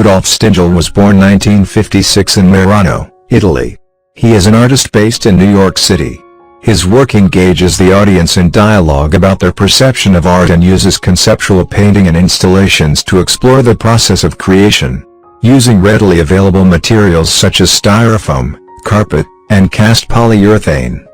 Rudolf Stingel was born 1956 in Merano, Italy. He is an artist based in New York City. His work engages the audience in dialogue about their perception of art and uses conceptual painting and installations to explore the process of creation. Using readily available materials such as styrofoam, carpet, and cast polyurethane,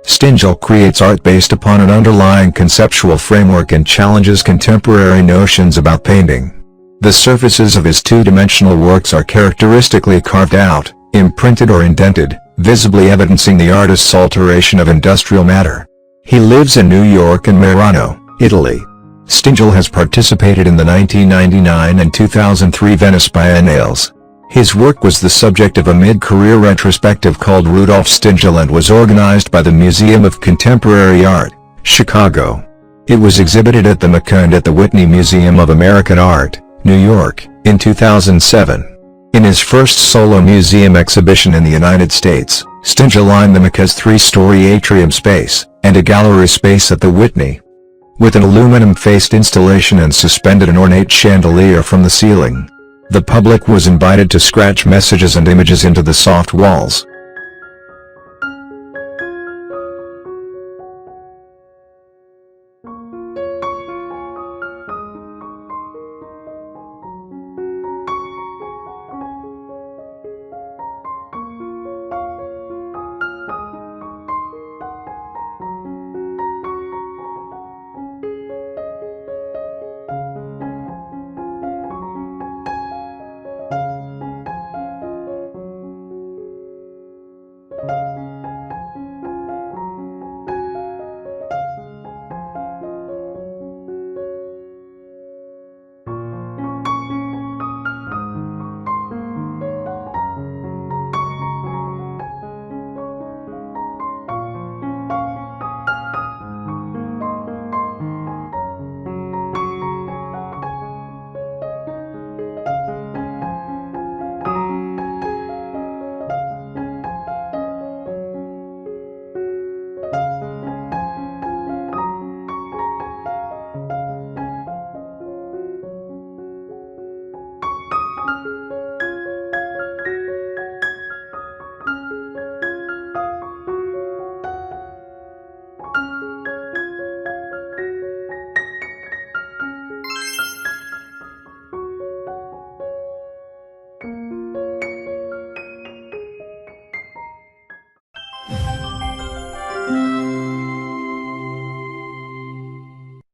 Stingel creates art based upon an underlying conceptual framework and challenges contemporary notions about painting. The surfaces of his two-dimensional works are characteristically carved out, imprinted or indented, visibly evidencing the artist's alteration of industrial matter. He lives in New York and Merano, Italy. Stingel has participated in the 1999 and 2003 Venice Biennales. His work was the subject of a mid-career retrospective called Rudolf Stingel and was organized by the Museum of Contemporary Art, Chicago. It was exhibited at the MoCA and at the Whitney Museum of American Art, New York, in 2007. In his first solo museum exhibition in the United States, Stingel lined the MoCA's three-story atrium space, and a gallery space at the Whitney, with an aluminum-faced installation and suspended an ornate chandelier from the ceiling. The public was invited to scratch messages and images into the soft walls.